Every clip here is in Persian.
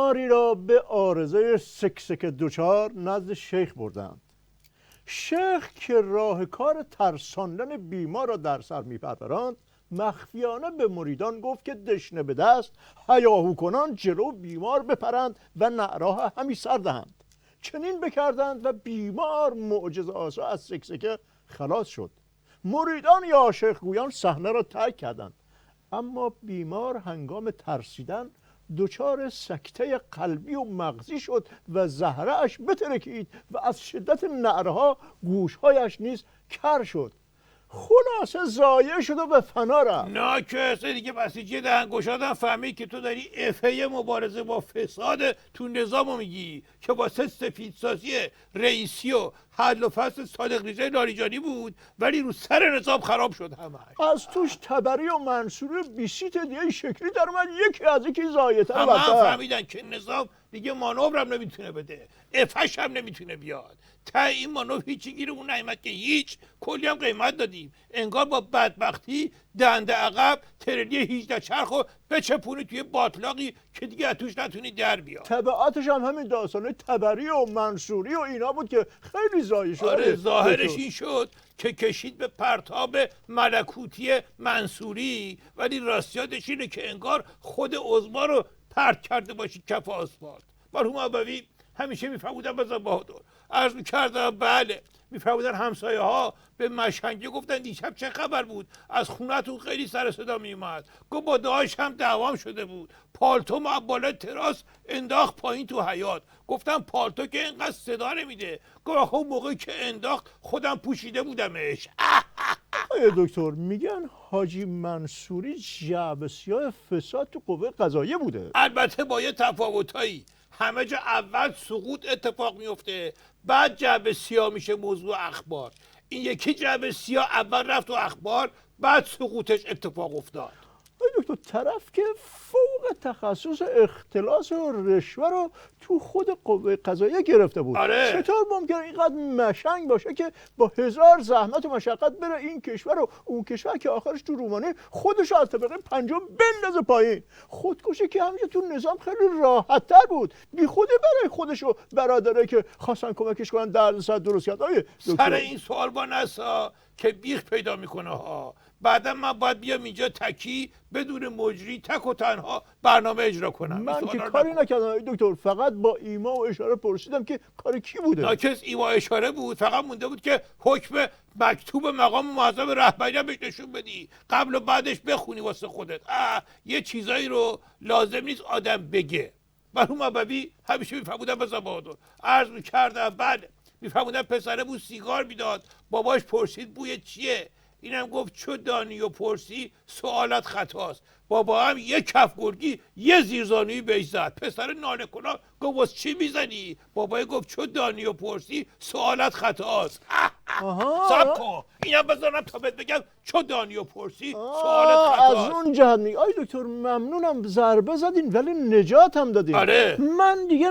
بیماری را به عارضه سکسک دچار نزد شیخ بردند. شیخ که راه کار ترساندن بیمار را در سر می‌پروراند، مخفیانه به مریدان گفت که دشنه به دست هیاهو کنان جلو بیمار بپرند و نعره همی سر دهند. چنین بکردند و بیمار معجزه آسا از سکسکه خلاص شد. مریدان یا شیخ گویان صحنه را ترک کردند، اما بیمار هنگام ترسیدن دچار سکته قلبی و مغزی شد و زهره اش بترکید و از شدت نعره ها گوشهایش نیز کر شد. خلاصه ضایع شد و به فنا رفت. نه که دیگه بسیجی دهن گشادن فهمید که تو داری افه مبارزه با فساد تو نظامو میگی که واسه سفیدسازی رئیسی و حل و فصل صادق ریزه لاریجانی بود، ولی رو سر نظام خراب شد همش. از توش تبری و منصوری بیسیت دیگه شکلی در من یکی از یکی ضایع‌تر همه بدتر. فهمیدن که نظام دیگه مانورم نمیتونه بده، افش هم نمیتونه بیاد. تا این مانور هیچی گیر اون نعمت که هیچ، کلی هم قیمت دادیم. انگار با بدبختی دنده عقب ترلی 18 چرخو بچپونی توی باطلاقی که دیگه توش نتونی در بیاد. تبعاتش هم همین داستانه تبری و منصوری و اینا بود که خیلی ضایع شد. آره ظاهرش این شد که کشید به پرتاب ملکوتی منصوری، ولی راستیاتش اینه که انگار خود عظما رو پرت کرده باشی کف آسفالت. مرحوم ابوی همیشه میفرمودن بزن بهادر، عرض میکردم بله، میفرمودن همسایه ها به مشنگه گفتن دیشب چه خبر بود، از خونتون خیلی سر صدا میومد. گفت با داعش هم دعوام شده بود، پالتو ما بالا تراس انداخت پایین تو حیاط. گفتم پالتو که اینقدر صدا نمیده. گفت آخه موقعی که انداخت خودم پوشیده بودمش. آیا دکتر میگن حاجی منصوری جعبه سیاه فساد تو قوه قضاییه بوده؟ البته با یه تفاوتایی، همه جا اول سقوط اتفاق میفته، بعد جعبه سیاه میشه موضوع اخبار. این یکی جعبه سیاه اول رفت تو اخبار، بعد سقوطش اتفاق افتاد. دکتر طرف که فوق تخصص اختلاس و رشوه رو تو خود قوه قضاییه گرفته بود. آره. چطور ممکنه اینقدر مشنگ باشه که با هزار زحمت و مشقت بره این کشور و اون کشور که آخرش تو رومانی خودش از طبقه پنجم بندازه پایین؟ خودکشی که همیشه تو نظام خیلی راحت تر بود، بی خودی برای خودش و برادره که خواستن کمکش کنن دردسر درست کرد. سر این سوال با نسا که بیخ پیدا میکنه ها. بعدا من باید بیام اینجا تکی بدون مجری تک و تنها برنامه اجرا کنم. من که کاری نکردم دکتر، فقط با ایما و اشاره پرسیدم که کار کی بوده. ناکس ایما اشاره بود، فقط مونده بود که حکم مکتوب مقام معظم رهبری بهش نشون بدی، قبل و بعدش بخونی واسه خودت. یه چیزایی رو لازم نیست آدم بگه. مرحوم ابوی همیشه میفهمودن بزن بهادر، عرض میکردم بله، میفهمودن پسره بود سیگار میداد، باباش پرسید بوی چیه، اینم گفت چو دانی و پرسی سوالت خطاست. بابا هم یه کف گرگی یه زیرزانویی بهش زد. پسر ناله کنان گفت واسه چی میزنی؟ بابای گفت چو دانی و پرسی سوالت خطاست. سب کن اینم بذارم تا بهت بگم چو دانی و پرسی سوالت خطاست. از اون جهت میگه آی دکتر ممنونم، ضربه زدین ولی نجات هم دادین. آره من دیگه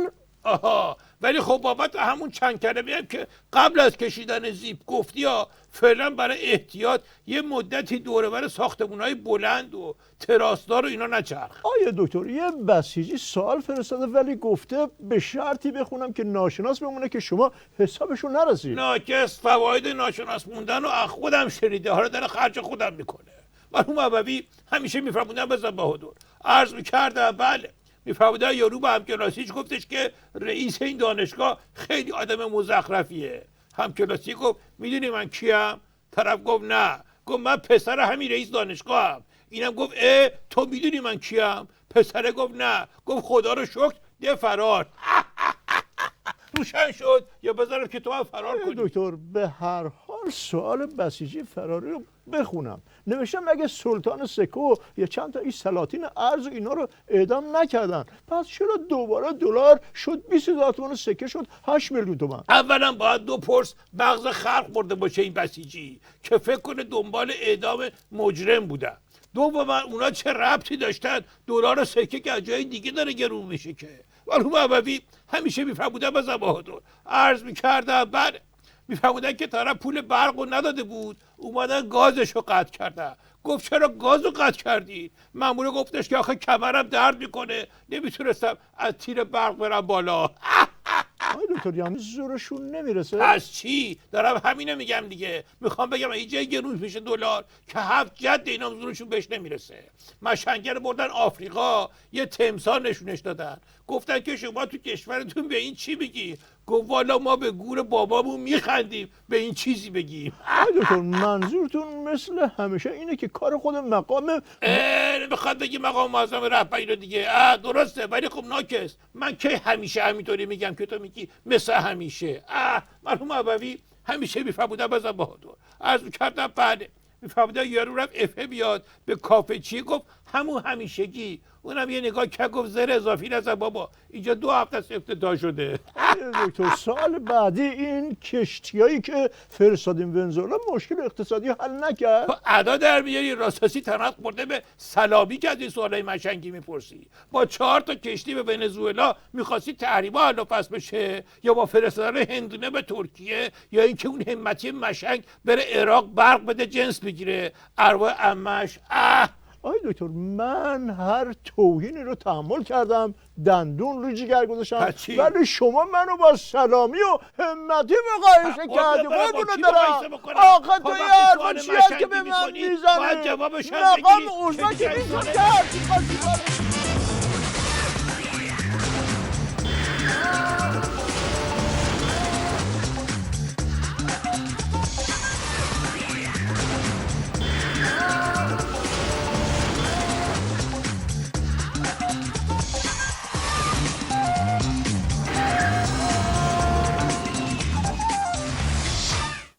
ولی خب بابت همون چند کلمه هم که قبل از کشیدن زیپ گفتی ها، فعلا برای احتیاط یه مدتی دوره بر ساختمونهای بلند و تراسدار و اینا نچرخ. آیا دکتر یه بسیجی سوال فرستاده ولی گفته به شرطی بخونم که ناشناس بمونه که شما حسابشو نرسید. ناکس فواید ناشناس موندن رو از خودم شنیده، حالا داره خرج خودم میکنه. مرحوم ابوی همیشه میفرمودن بزن بهادر، عرض میکردم بله، میفرمودن یارو با همکلاسیش گفتش که رئیس این دانشگاه خیلی آدم مزخرفیه. همکلاسی گفت میدونی من کیم؟ طرف گفت نه. گفت من پسر همین رئیس دانشگاهم. اینم گفت تو میدونی من کیم؟ پسره گفت نه. گفت خدا رو شکر ده فرار. روشن شد یا بذارم که تو هم فرار کنی؟ دکتر به هر حال سوال بسیجی فراری رو بخونم. نوشتم اگه سلطان سکو یا چند تا این سلاطین ارز و اینا رو اعدام نکردن، پس چرا دوباره دلار شد 20,000 تومان، سکه شد 8 میلیون تومان؟ اولا باید دو پرس مغز خلق برده باشه این بسیجی که فکر کنه دنبال اعدام مجرم بودن. دوما اونا چه ربطی داشتن دلار و سکه که از جای دیگه داره گرون میشه که؟ مرحوم ابوی همیشه میفرمودن بزن بهادر، عرض میکردم بله، میفرمودن که طرف پول برق رو نداده بود، اومدن گازش رو قطع کردن. گفت چرا گازو قطع کردید؟ مامور گفتش که آخه کمرم درد میکنه نمیتونستم از تیر برق برم بالا. آقای دکتر یعنی زورشون نمیرسه؟ از چی؟ دارم همینو میگم دیگه. میخوام بگم اینجا یه روز میشه دلار که 7 جد اینا زورشون بهش نمیرسه. مشنگه بردن آفریقا، یه تمثال نشونش دادن، گفتن که شما تو کشورتون به این چی بگی؟ گفت والا ما به گور بابامون میخندیم به این چیزی بگیم. آقای دکتر منظورتون مثل همیشه اینه که کار خود مقام نمیخواد بگی مقام معظم رهبری رو دیگه. درسته، ولی خب ناکس. من کی همیشه همینطوری میگم که تو میگی مثل همیشه؟ مرحوم ابوی همیشه میفهمودن بزن بهادر. عرض کردم بله، میفهمودن یارو رفت افه بیاد به کافه چیه گفت همون همیشگی. اونم یه نگاه که گفت زر اضافی نزن بابا، اینجا 2 هفته است افتتاح شده. دکتر سال بعدی این کشتیایی که فرستادیم ونزوئلا مشکل اقتصادی حل نکرد؟ تو ادا در میاری راساسی تنق برده به سلامی که از این سوالای مشنگی میپرسی. با 4 تا کشتی به ونزوئلا میخواستی تحریما حل و فصل بشه، یا با فرستادن هندونه به ترکیه، یا اینکه اون همتی مشنگ بره عراق برق بده جنس بگیره ارواح عمش. آقای دکتر من هر توهینی رو تحمل کردم، دندون رو جگر گذاشتم، ولی شما منو با سلامی و همتی مقایسه کردی. قربونت برم آقا تو یه حرف چیه که به من میزنی؟ مقام اوزا که میزن کرد